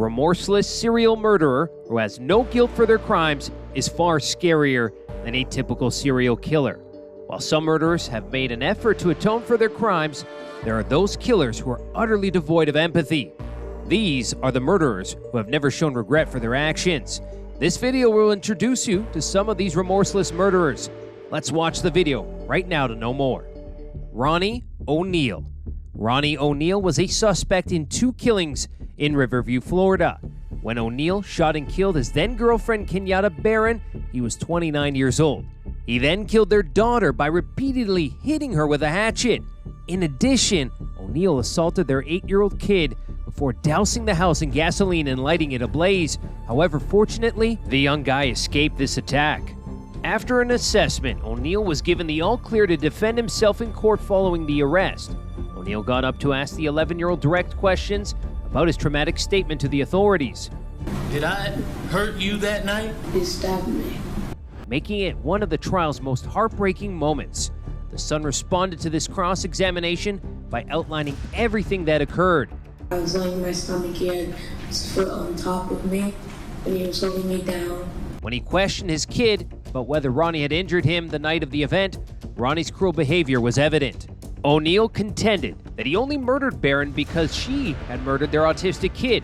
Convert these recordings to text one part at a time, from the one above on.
remorseless serial murderer who has no guilt for their crimes is far scarier than a typical serial killer. While some murderers have made an effort to atone for their crimes, there are those killers who are utterly devoid of empathy. These are the murderers who have never shown regret for their actions. This video will introduce you to some of these remorseless murderers. Let's watch the video right now to know more. Ronnie O'Neal. Ronnie O'Neal was a suspect in 2 killings in Riverview, Florida. When O'Neal shot and killed his then-girlfriend Kenyatta Barron, he was 29 years old. He then killed their daughter by repeatedly hitting her with a hatchet. In addition, O'Neal assaulted their 8-year-old kid before dousing the house in gasoline and lighting it ablaze. However, fortunately, the young guy escaped this attack. After an assessment, O'Neal was given the all-clear to defend himself in court following the arrest. O'Neal got up to ask the 11-year-old direct questions about his traumatic statement to the authorities. Did I hurt you that night? He stabbed me. Making it one of the trial's most heartbreaking moments. The son responded to this cross-examination by outlining everything that occurred. I was laying in my stomach, he had his foot on top of me, and he was holding me down. When he questioned his kid about whether Ronnie had injured him the night of the event, Ronnie's cruel behavior was evident. O'Neal contended that he only murdered Barron because she had murdered their autistic kid.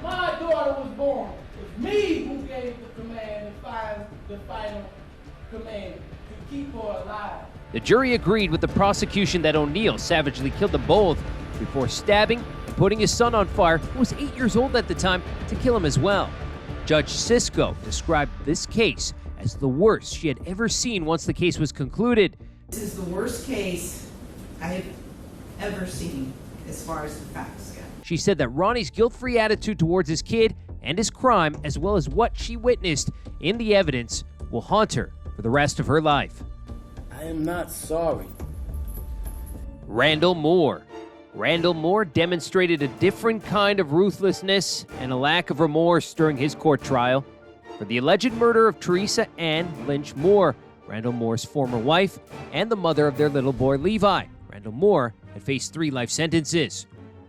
When my daughter was born, it's me who gave the command and find the final command to keep her alive. The jury agreed with the prosecution that O'Neal savagely killed them both before stabbing and putting his son on fire, who was 8 years old at the time, to kill him as well. Judge Sisko described this case as the worst she had ever seen once the case was concluded. This is the worst case I have ever seen as far as the facts go. She said that Ronnie's guilt-free attitude towards his kid and his crime, as well as what she witnessed in the evidence, will haunt her for the rest of her life. I am not sorry. Randall Moore. Randall Moore demonstrated a different kind of ruthlessness and a lack of remorse during his court trial for the alleged murder of Teresa Ann Lynch Moore, Randall Moore's former wife and the mother of their little boy Levi. Randall Moore had faced 3 life sentences.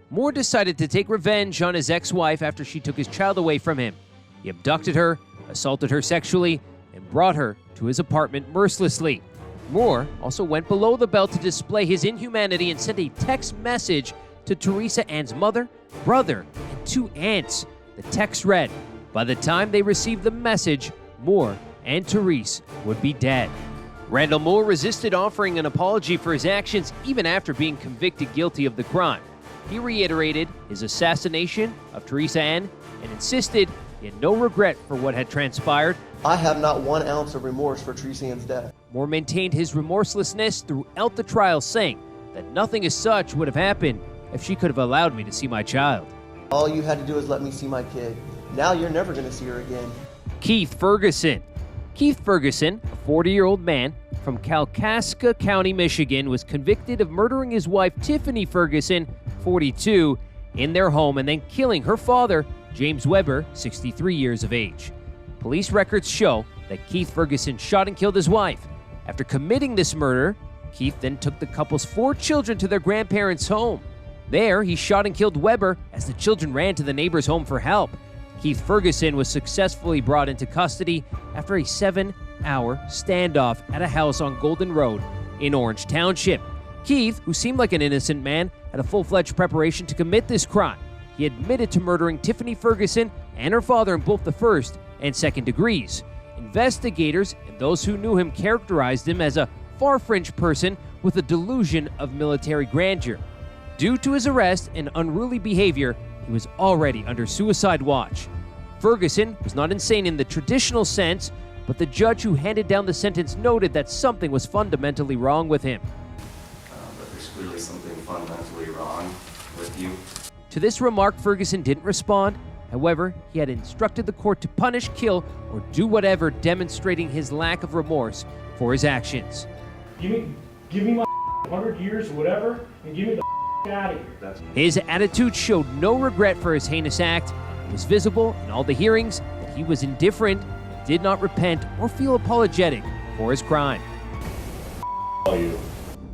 Moore decided to take revenge on his ex-wife after she took his child away from him. He abducted her, assaulted her sexually, and brought her to his apartment mercilessly. Moore also went below the belt to display his inhumanity and sent a text message to Teresa Ann's mother, brother, and 2 aunts. The text read, by the time they received the message, Moore and Teresa would be dead. Randall Moore resisted offering an apology for his actions even after being convicted guilty of the crime. He reiterated his assassination of Teresa Ann and insisted he had no regret for what had transpired. I have not 1 ounce of remorse for Teresa Ann's death. Moore maintained his remorselessness throughout the trial, saying that nothing as such would have happened if she could have allowed me to see my child. All you had to do is let me see my kid. Now you're never going to see her again. Keith Ferguson. Keith Ferguson, a 40-year-old man from Kalkaska County, Michigan, was convicted of murdering his wife, Tiffany Ferguson, 42, in their home and then killing her father, James Weber, 63 years of age. Police records show that Keith Ferguson shot and killed his wife. After committing this murder, Keith then took the couple's 4 children to their grandparents' home. There, he shot and killed Weber as the children ran to the neighbor's home for help. Keith Ferguson was successfully brought into custody after a 7-hour standoff at a house on Golden Road in Orange Township. Keith, who seemed like an innocent man, had a full-fledged preparation to commit this crime. He admitted to murdering Tiffany Ferguson and her father in both the first and second degrees. Investigators and those who knew him characterized him as a far-fringe person with a delusion of military grandeur. Due to his arrest and unruly behavior, he was already under suicide watch. Ferguson was not insane in the traditional sense, but the judge who handed down the sentence noted that something was fundamentally wrong with him. But there's clearly something fundamentally wrong with you. To this remark, Ferguson didn't respond. However, he had instructed the court to punish, kill, or do whatever, demonstrating his lack of remorse for his actions. Give me my 100 years or whatever, and give me the out of here. His attitude showed no regret for his heinous act. It was visible in all the hearings that he was indifferent, did not repent, or feel apologetic for his crime.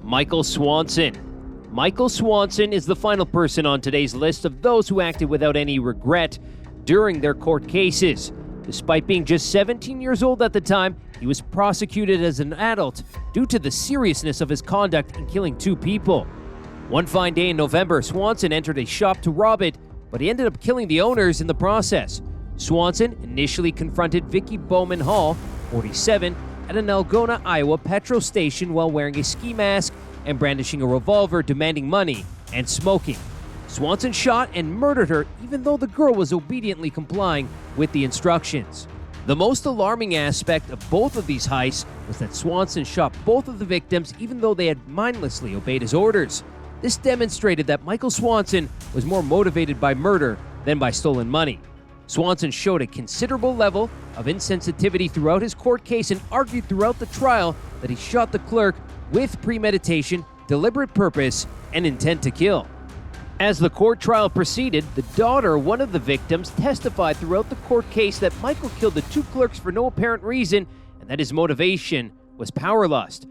Michael Swanson. Michael Swanson is the final person on today's list of those who acted without any regret. during their court cases. Despite being just 17 years old at the time, he was prosecuted as an adult due to the seriousness of his conduct in killing 2 people. One fine day in November, Swanson entered a shop to rob it, but he ended up killing the owners in the process. Swanson initially confronted Vicky Bowman Hall, 47, at an Algona, Iowa petrol station while wearing a ski mask and brandishing a revolver, demanding money and smoking. Swanson shot and murdered her, even though the girl was obediently complying with the instructions. The most alarming aspect of both of these heists was that Swanson shot both of the victims even though they had mindlessly obeyed his orders. This demonstrated that Michael Swanson was more motivated by murder than by stolen money. Swanson showed a considerable level of insensitivity throughout his court case and argued throughout the trial that he shot the clerk with premeditation, deliberate purpose, and intent to kill. As the court trial proceeded, the daughter, one of the victims, testified throughout the court case that Michael killed the 2 clerks for no apparent reason and that his motivation was power lust.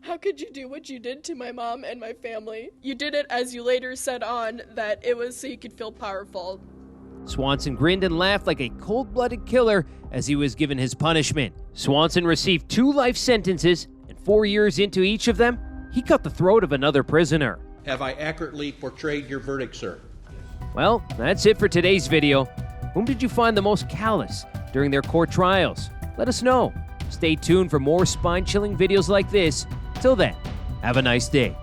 How could you do what you did to my mom and my family? You did it, as you later said on, that it was so you could feel powerful. Swanson grinned and laughed like a cold-blooded killer as he was given his punishment. Swanson received 2 life sentences, and 4 years into each of them, he cut the throat of another prisoner. Have I accurately portrayed your verdict, sir? Well, that's it for today's video. Whom did you find the most callous during their court trials? Let us know. Stay tuned for more spine-chilling videos like this. Till then, have a nice day.